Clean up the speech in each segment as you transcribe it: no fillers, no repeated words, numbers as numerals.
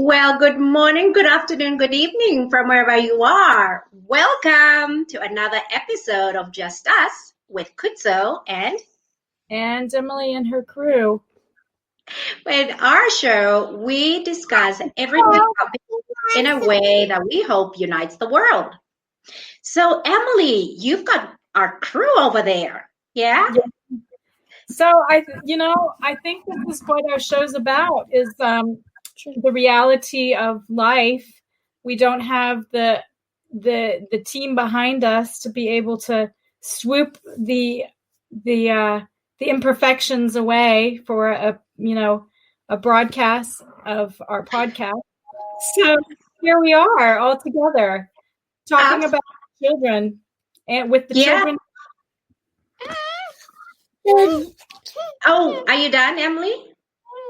Well, good morning, good afternoon, good evening from wherever you are. Welcome to another episode of Just Us with Khutso and Emily and her crew. with our show, we discuss everyday topics in a way that we hope unites the world. So, Emily, you've got our crew over there. Yeah? So I think this is what our show's about is the reality of life. We don't have the team behind us to be able to swoop the imperfections away for a broadcast of our podcast. So here we are all together talking about children and with the children. Oh, are you done, Emily?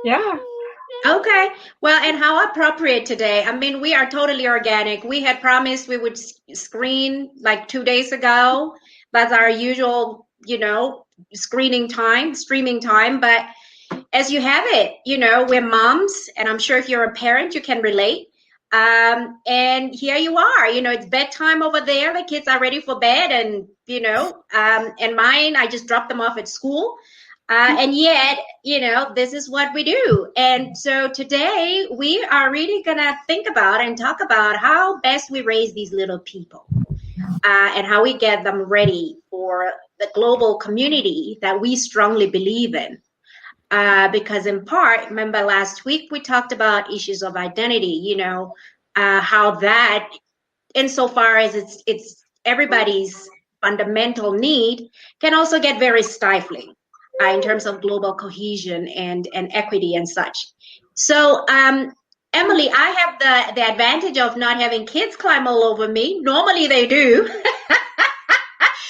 Yeah. Okay. Well, and how appropriate today. I mean, we are totally organic. We had promised we would screen like 2 days ago. That's our usual, streaming time. But as you have it, we're moms, and I'm sure if you're a parent, you can relate. And here you are, it's bedtime over there. The kids are ready for bed, and, and mine, I just dropped them off at school. And yet, this is what we do. And so today we are really going to think about and talk about how best we raise these little people and how we get them ready for the global community that we strongly believe in. Because in part, remember last week we talked about issues of identity, how that, insofar as it's everybody's fundamental need, can also get very stifling. In terms of global cohesion and equity and such. So, Emily, I have the advantage of not having kids climb all over me. Normally they do.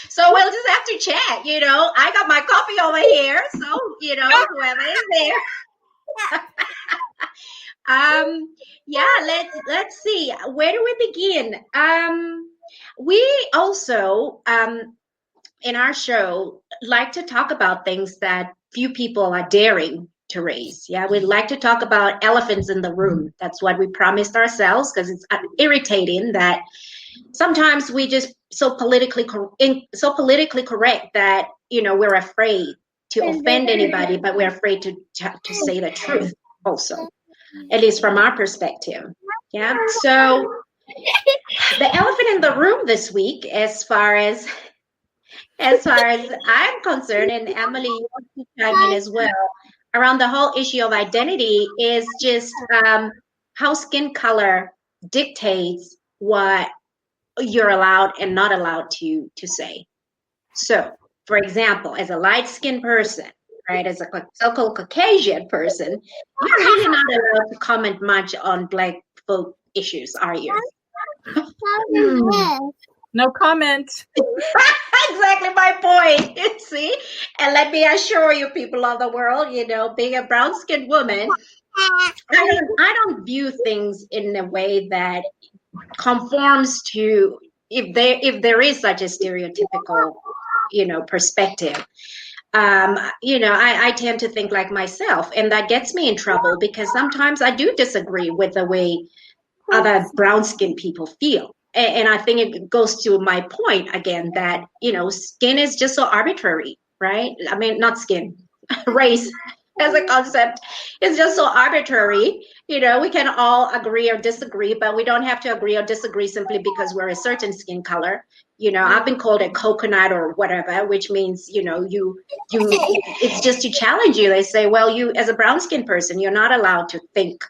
So we'll just have to chat, I got my coffee over here, so, whoever is there. Let's see. Where do we begin? We also, in our show, like to talk about things that few people are daring to raise. Yeah, we'd like to talk about elephants in the room. That's what we promised ourselves, because it's irritating that sometimes we just so politically correct that we're afraid to offend anybody, but we're afraid to say the truth also, at least from our perspective. Yeah. So the elephant in the room this week, as far as I'm concerned, and Emily, you want to chime in as well, around the whole issue of identity is just how skin color dictates what you're allowed and not allowed to say. So, for example, as a light-skinned person, right, as a so-called Caucasian person, you're really not allowed to comment much on Black folk issues, are you? No comment. Exactly my point. See? And let me assure you, people of the world, being a brown-skinned woman, I don't view things in a way that conforms to if there is such a stereotypical, perspective. I tend to think like myself, and that gets me in trouble because sometimes I do disagree with the way other brown-skinned people feel. And I think it goes to my point again that, skin is just so arbitrary, right? I mean, not skin, race as a concept is just so arbitrary. We can all agree or disagree, but we don't have to agree or disagree simply because we're a certain skin color. I've been called a coconut or whatever, which means, it's just to challenge you. They say, well, you as a brown skin person, you're not allowed to think,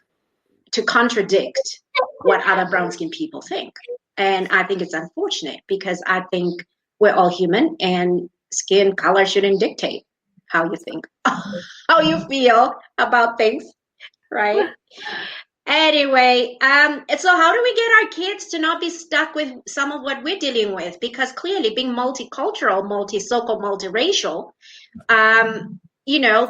to contradict what other brown skin people think. And I think it's unfortunate because I think we're all human and skin color shouldn't dictate how you think, how you feel about things, right? Anyway, so how do we get our kids to not be stuck with some of what we're dealing with? Because clearly being multicultural, so-called multiracial,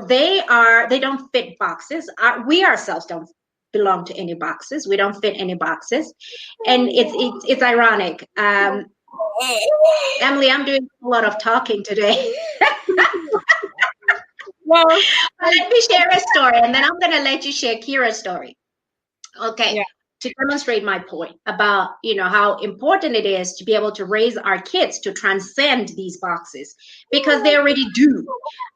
they don't fit boxes. We ourselves don't belong to any boxes. We don't fit any boxes. And it's ironic. Emily, I'm doing a lot of talking today. Well, let me share a story, and then I'm going to let you share Kira's story. Okay. Yeah. To demonstrate my point about, how important it is to be able to raise our kids to transcend these boxes, because they already do.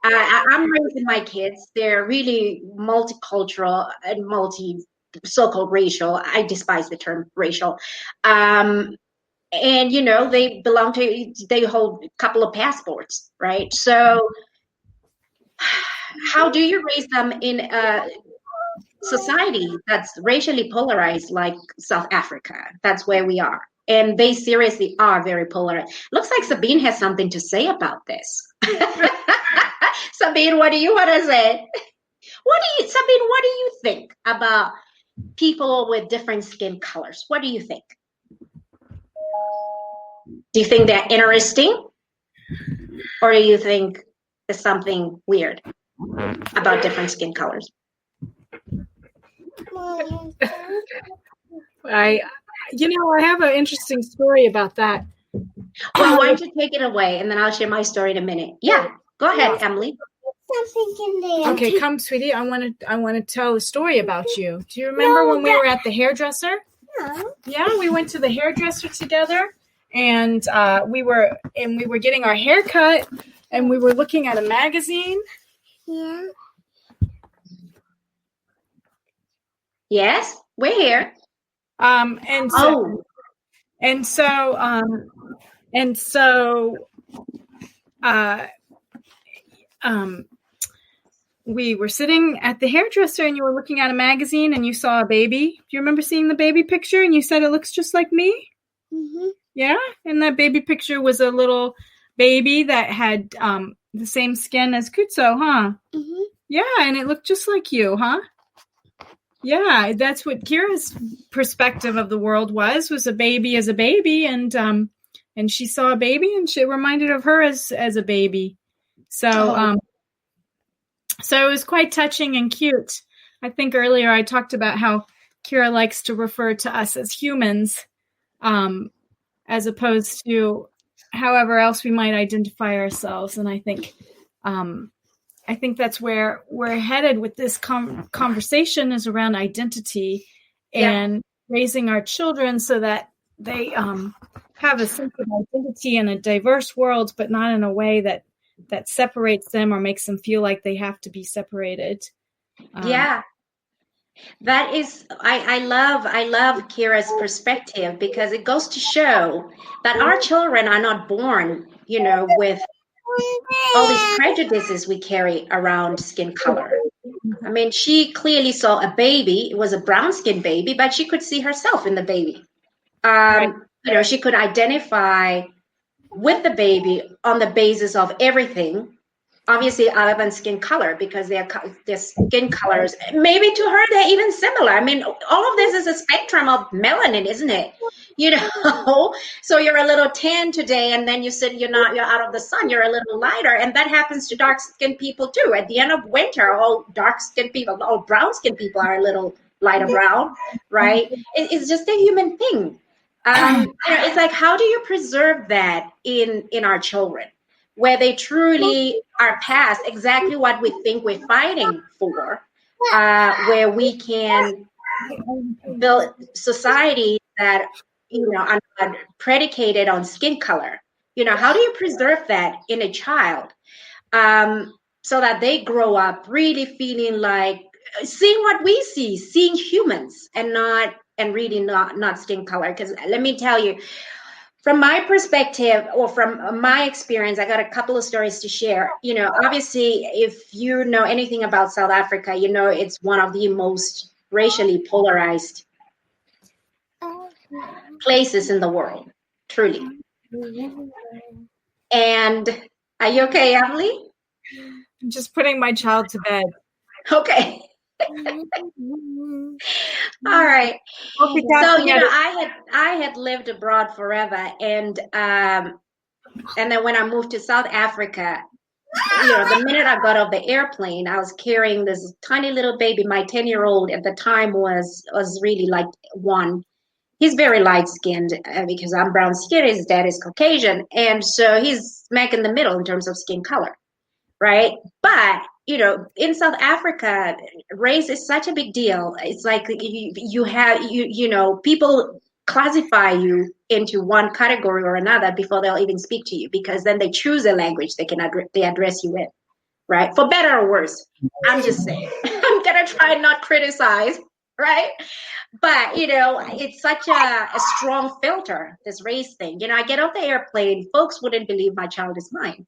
I'm raising my kids. They're really multicultural and so-called racial. I despise the term racial. And, they hold a couple of passports, right? So how do you raise them in society that's racially polarized like South Africa? That's where we are. And they seriously are very polarized. Looks like Sabine has something to say about this. Sabine, what do you want to say? Sabine, what do you think about people with different skin colors? What do you think? Do you think they're interesting? Or do you think there's something weird about different skin colors? I have an interesting story about that. Well, why don't you take it away, and then I'll share my story in a minute. Yeah, go ahead, Emily. Okay, come, sweetie. I want to tell a story about you. Do you remember when we were at the hairdresser? No. Yeah, we went to the hairdresser together, and we were getting our hair cut, and we were looking at a magazine. Yeah. Yes, we're here. We were sitting at the hairdresser, and you were looking at a magazine, and you saw a baby. Do you remember seeing the baby picture? And you said it looks just like me. Mm-hmm. Yeah, and that baby picture was a little baby that had the same skin as Khutso, huh? Mm-hmm. Yeah, and it looked just like you, huh? Yeah, that's what Kira's perspective of the world was a baby as a baby, and she saw a baby, and she reminded of her as a baby. So so it was quite touching and cute. I think earlier I talked about how Kira likes to refer to us as humans, as opposed to however else we might identify ourselves. And I think that's where we're headed with this conversation, is around identity and raising our children so that they have a sense of identity in a diverse world, but not in a way that separates them or makes them feel like they have to be separated. That is, I love Kira's perspective, because it goes to show that our children are not born, with all these prejudices we carry around skin color. I mean, she clearly saw a baby. It was a brown skinned baby, but she could see herself in the baby. She could identify with the baby on the basis of everything, obviously other than skin color, because their skin colors, maybe to her they're even similar. I mean, all of this is a spectrum of melanin, isn't it? So you're a little tan today, and then you're out of the sun, you're a little lighter, and that happens to dark skinned people too. At the end of winter, all dark skinned people, all brown skinned people are a little lighter brown, right? It's just a human thing. It's like, how do you preserve that in our children, where they truly are past exactly what we think we're fighting for, where we can build society that are predicated on skin color? How do you preserve that in a child, so that they grow up really feeling like seeing what we see, seeing humans, and really not skin color? Because let me tell you, from my perspective, or from my experience, I got a couple of stories to share. Obviously, if you know anything about South Africa, it's one of the most racially polarized places in the world, truly. And are you okay, Emily? I'm just putting my child to bed. Okay. All right. So I had lived abroad forever, and then when I moved to South Africa, the minute I got off the airplane, I was carrying this tiny little baby. My 10-year-old at the time was really like one. He's very light skinned, because I'm brown skinned. His dad is Caucasian, and so he's smack in the middle in terms of skin color, right? But in South Africa, race is such a big deal. It's like people classify you into one category or another before they'll even speak to you, because then they choose a language they address you in, right? For better or worse. I'm just saying. I'm gonna try and not criticize, right? But it's such a strong filter, this race thing. I get off the airplane, folks wouldn't believe my child is mine.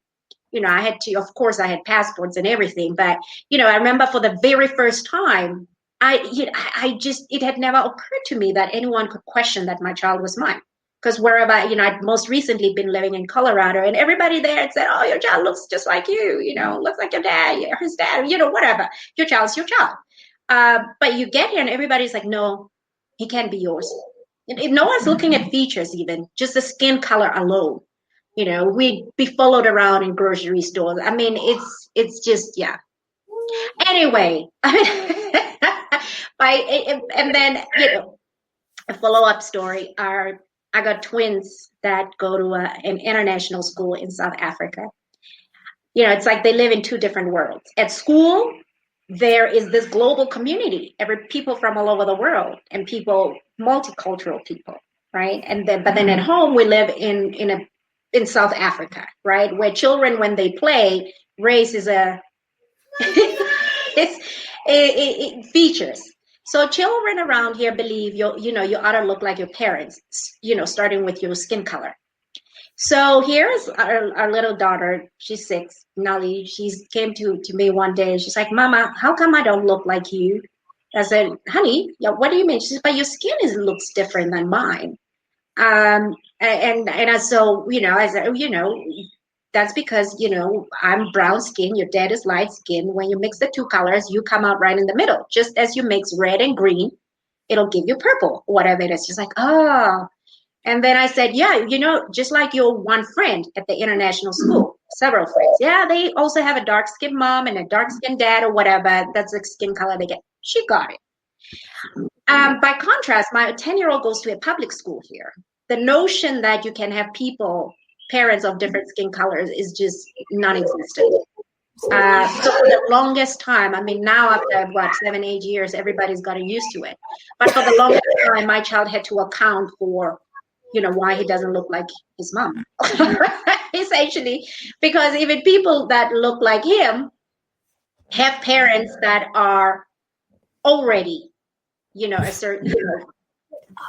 I had to, of course, I had passports and everything, but I remember for the very first time, it had never occurred to me that anyone could question that my child was mine. Because wherever, I'd most recently been living in Colorado, and everybody there had said, "Oh, your child looks just like you, looks like your dad, his dad, whatever. Your child's your child." But you get here and everybody's like, "No, he can't be yours." No one's looking at features even, just the skin color alone. We'd be followed around in grocery stores. I mean, it's just, yeah. Anyway, and then, a follow-up story are, I got twins that go to an international school in South Africa. It's like they live in two different worlds. At school, there is this global community, people from all over the world, and multicultural people, right? But then at home, we live in South Africa, right? Where children, when they play, race is it features. So children around here believe you ought to look like your parents, starting with your skin color. So here's our little daughter. She's 6, Nali. She came to me one day and she's like, "Mama, how come I don't look like you?" I said, "Honey, what do you mean?" She said, "But your skin looks different than mine." So I said, that's because, I'm brown skin, your dad is light skin. When you mix the two colors, you come out right in the middle. Just as you mix red and green, it'll give you purple, whatever it is. She's like, "Oh." And then I said, "Yeah, just like your one friend at the international school, several friends. Yeah, they also have a dark skinned mom and a dark skinned dad or whatever. That's the skin color they get." She got it. By contrast, my 10-year-old goes to a public school here. The notion that you can have parents of different skin colors is just non-existent. So for the longest time, I mean, now after 7, 8 years, everybody's gotten used to it. But for the longest time, my child had to account for, why he doesn't look like his mom. Essentially, because even people that look like him have parents that are already, a certain,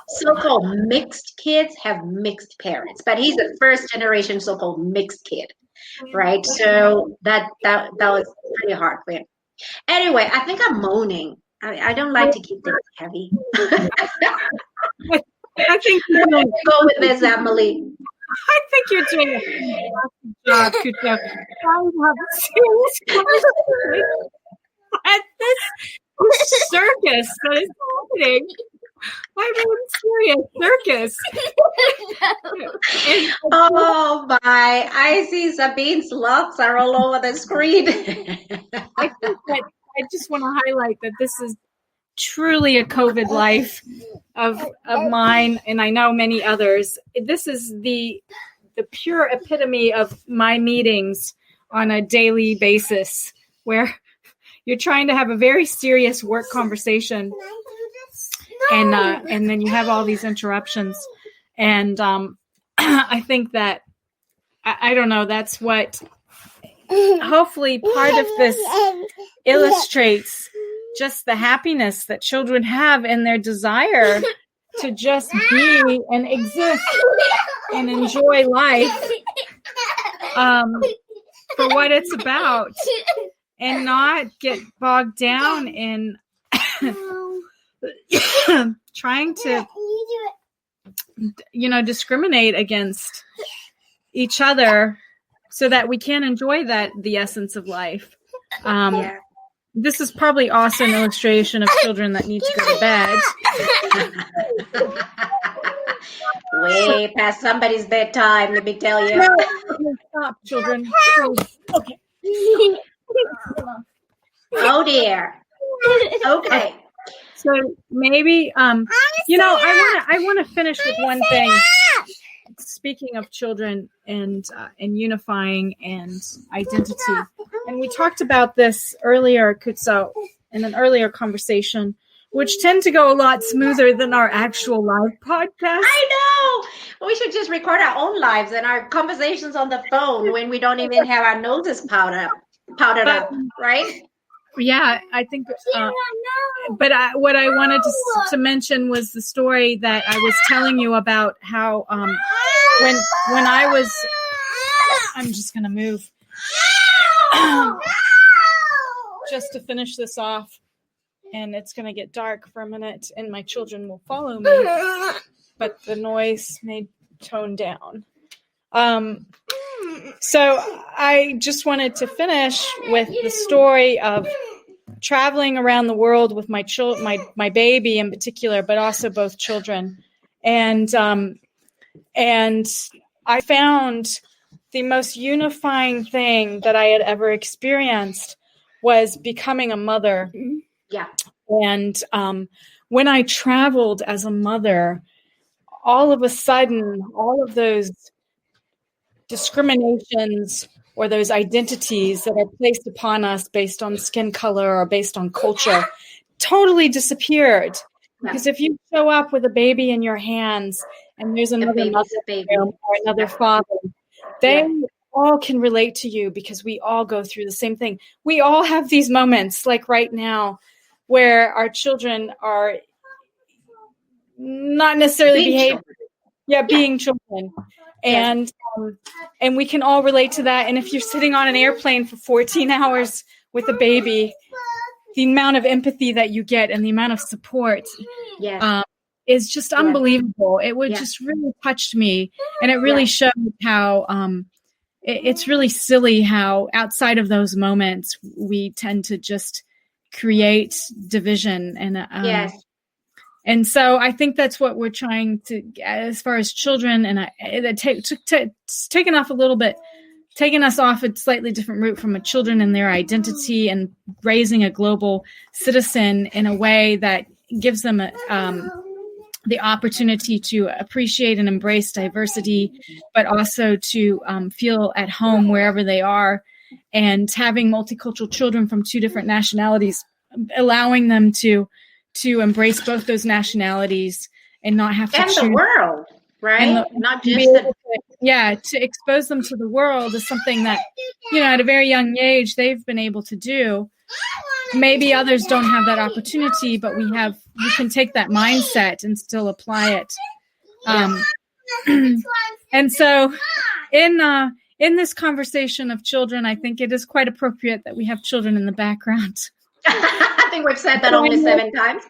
so-called mixed kids have mixed parents, but he's a first generation so-called mixed kid, right? So that was pretty hard for him. Anyway, I think I'm moaning. I don't like to keep things heavy. I think you're doing go with this, Emily. I think you're doing a fantastic job, Khutso. Trying to have a serious conversation at this circus that is happening. I'm in serious circus. Oh my! I see Sabine's locks are all over the screen. I think that I just want to highlight that this is truly a COVID life of mine, and I know many others. This is the pure epitome of my meetings on a daily basis, where you're trying to have a very serious work conversation, and then you have all these interruptions, and I think that I don't know. That's what hopefully part of this illustrates just the happiness that children have and their desire to just be and exist and enjoy life for what it's about, and not get bogged down in trying to discriminate against each other so that we can enjoy the essence of life. This is probably also an illustration of children that need to go to bed. Way past somebody's bedtime, let me tell you. No, stop, children. Okay. Oh dear. Okay. So maybe I want to finish with one thing. speaking of children and unifying and identity, and we talked about this earlier, Khutso, in an earlier conversation, which tend to go a lot smoother than our actual live podcast. I know. We should just record our own lives and our conversations on the phone when we don't even have our noses powdered up, right? Yeah, I think. But what I wanted to mention was the story that I was telling you about how when I was. I'm just gonna move. Just to finish this off, and it's gonna get dark for a minute, and my children will follow me, but the noise may tone down. So I just wanted to finish with the story of traveling around the world with my baby in particular, but also both children. And I found the most unifying thing that I had ever experienced was becoming a mother. Yeah. And when I traveled as a mother, all of a sudden, all of those discriminations or those identities that are placed upon us based on skin color or based on culture totally disappeared. Because if you show up with a baby in your hands and there's another mother or another father, they all can relate to you because we all go through the same thing. We all have these moments, like right now, where our children are not necessarily being children. And we can all relate to that. And if you're sitting on an airplane for 14 hours with a baby, the amount of empathy that you get and the amount of support is just unbelievable. It would just really touched me. And it really showed how it's really silly how outside of those moments, we tend to just create division. And so I think that's what we're trying to, as far as children, and it's taken us off a slightly different route from a children and their identity and raising a global citizen in a way that gives them the opportunity to appreciate and embrace diversity, but also to feel at home wherever they are, and having multicultural children from two different nationalities, allowing them to embrace both those nationalities and not have to choose. And the world, right? Not just to expose them to the world is something that, at a very young age, they've been able to do. Maybe others don't have that opportunity, but we can take that mindset and still apply it. And so in this conversation of children, I think it is quite appropriate that we have children in the background. I think we've said that only 7 times.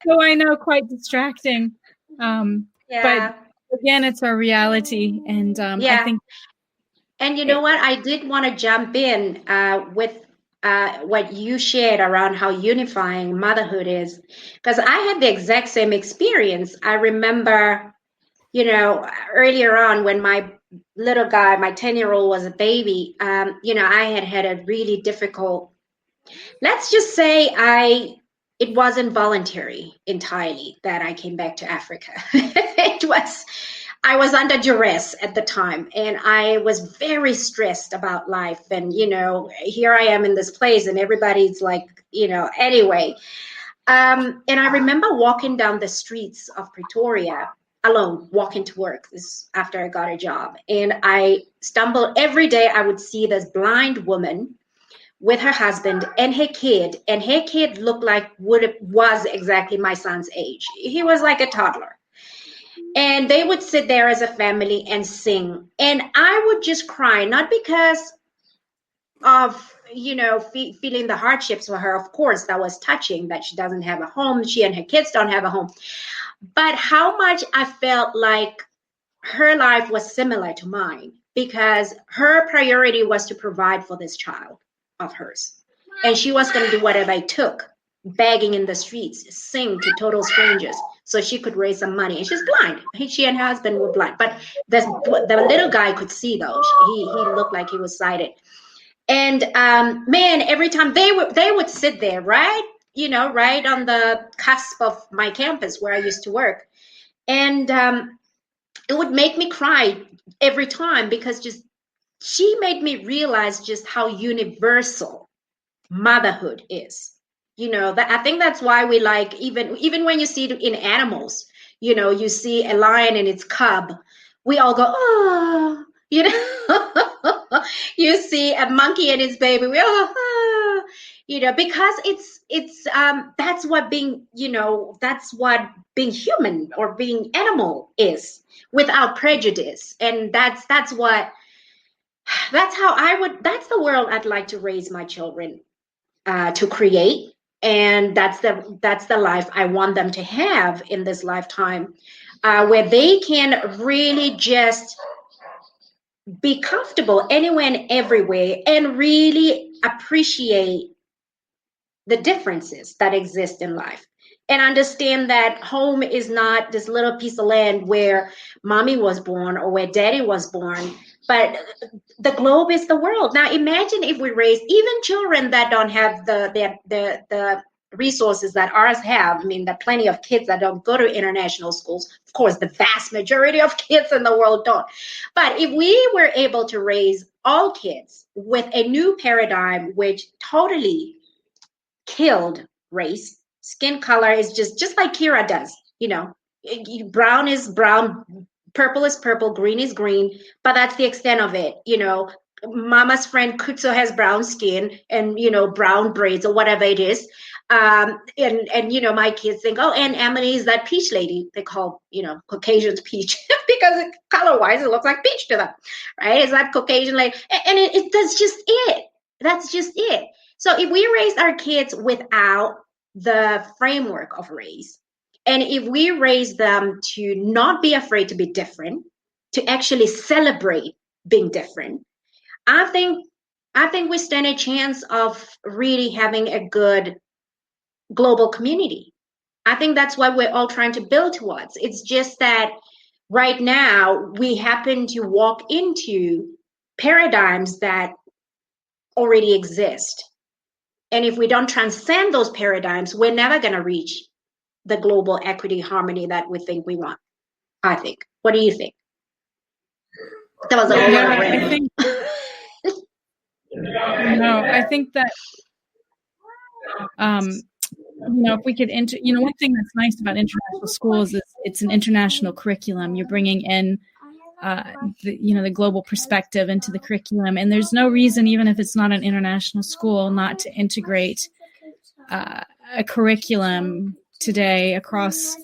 So I know, quite distracting. But again, it's our reality. And I think. And you know what? I did want to jump in with what you shared around how unifying motherhood is, because I had the exact same experience. I remember, earlier on when my little guy, my 10-year-old, was a baby, I had a really difficult. Let's just say it wasn't voluntary entirely that I came back to Africa. I was under duress at the time, and I was very stressed about life. And, here I am in this place and everybody's like, anyway. And I remember walking down the streets of Pretoria alone, walking to work after I got a job. And I stumbled every day. I would see this blind woman with her husband and her kid looked like was exactly my son's age. He was like a toddler. And they would sit there as a family and sing. And I would just cry, not because of, feeling the hardships for her. Of course, that was touching that she doesn't have a home. She and her kids don't have a home. But how much I felt like her life was similar to mine, because her priority was to provide for this child of hers. And she was going to do whatever it took, begging in the streets, sing to total strangers so she could raise some money. And she's blind. She and her husband were blind. But the little guy could see, though. He looked like he was sighted. And man, every time they would sit there, right? Right on the cusp of my campus where I used to work. And it would make me cry every time, because just she made me realize just how universal motherhood is. That I think that's why we like, even when you see it in animals, you see a lion and its cub, we all go, oh, you see a monkey and its baby, we all go, oh, because it's that's what being human or being animal is, without prejudice. And that's the world I'd like to raise my children to create. And that's the life I want them to have in this lifetime, where they can really just be comfortable anywhere and everywhere, and really appreciate the differences that exist in life, and understand that home is not this little piece of land where mommy was born or where daddy was born, but the globe is the world. Now imagine if we raise even children that don't have the resources that ours have. I mean, there are plenty of kids that don't go to international schools. Of course, the vast majority of kids in the world don't. But if we were able to raise all kids with a new paradigm, which totally killed race, skin color is just like Kira does, brown is brown, purple is purple, green is green, but that's the extent of it. Mama's friend Khutso has brown skin and brown braids or whatever it is. And my kids think, oh, and Emily is that peach lady. They call Caucasians peach because color wise it looks like peach to them, right? Is that Caucasian lady? And that's just it. That's just it. So if we raise our kids without the framework of race, and if we raise them to not be afraid to be different, to actually celebrate being different, I think we stand a chance of really having a good global community. I think that's what we're all trying to build towards. It's just that right now we happen to walk into paradigms that already exist. And if we don't transcend those paradigms, we're never going to reach the global equity harmony that we think we want, I think. What do you think? That was a whole lot of rambling. I think that, if we could one thing that's nice about international schools is it's an international curriculum. You're bringing in the global perspective into the curriculum, and there's no reason, even if it's not an international school, not to integrate a curriculum today across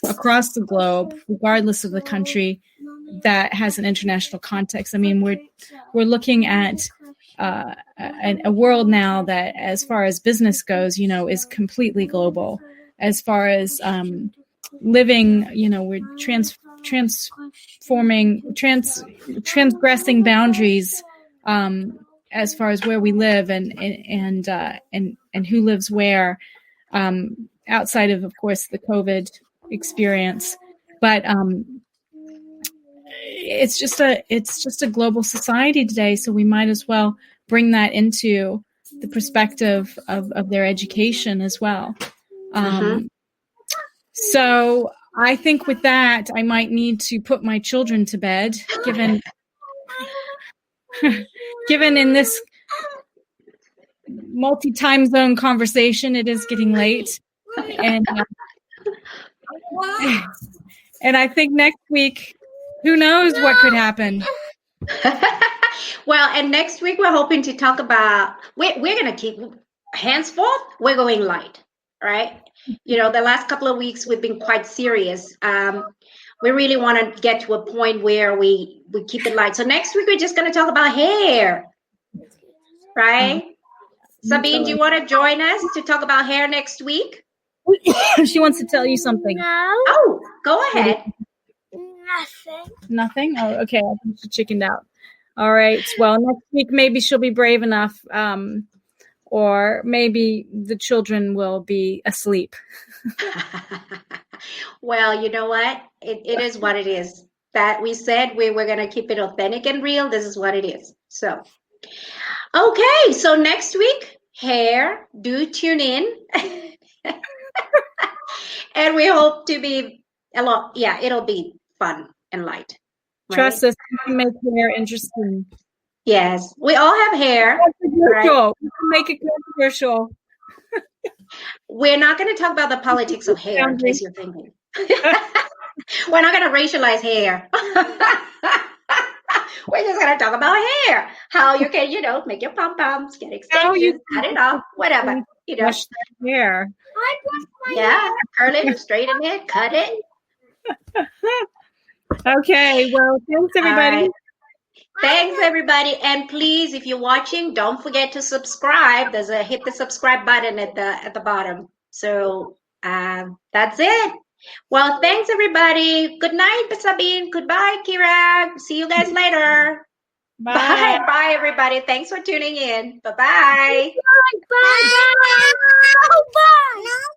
the globe, regardless of the country, that has an international context. I mean, we're looking at a world now that, as far as business goes, is completely global. As far as living, we're transgressing boundaries as far as where we live and who lives where, outside of course the COVID experience. But it's just a global society today, so we might as well bring that into the perspective of their education as well. So I think with that, I might need to put my children to bed, given in this multi-time zone conversation, it is getting late. And I think next week, who knows what could happen. Well, and next week we're hoping to talk about, we're going to keep, henceforth, we're going light, right? The last couple of weeks we've been quite serious. We really want to get to a point where we keep it light. So next week we're just going to talk about hair, right? Sabine, do you want to join us to talk about hair next week? She wants to tell you something. No. Oh, go ahead. Nothing? Oh, okay. I think she chickened out. All right. Well, next week maybe she'll be brave enough, or maybe the children will be asleep. Well, you know what? It is what it is. That we said we were going to keep it authentic and real. This is what it is. So, okay. So next week, hair, do tune in. And we hope to be a lot. Yeah, it'll be fun and light. Right? Trust us, we can make hair interesting. Yes, we all have hair. Right? We can make it controversial. We're not going to talk about the politics of hair, in case you're thinking. We're not going to racialize hair. We're just going to talk about hair. How you can, make your pom-poms, get extensions, cut it off, whatever. Brush that hair. Yeah, curl it, straighten it, cut it. Okay, well, thanks, everybody. Right. Thanks, everybody. And please, if you're watching, don't forget to subscribe. Hit the subscribe button at the bottom. So that's it. Well, thanks, everybody. Good night, Sabine. Goodbye, Kira. See you guys later. Bye. Bye. Bye, everybody. Thanks for tuning in. Bye-bye. Bye. Bye. Bye. Bye.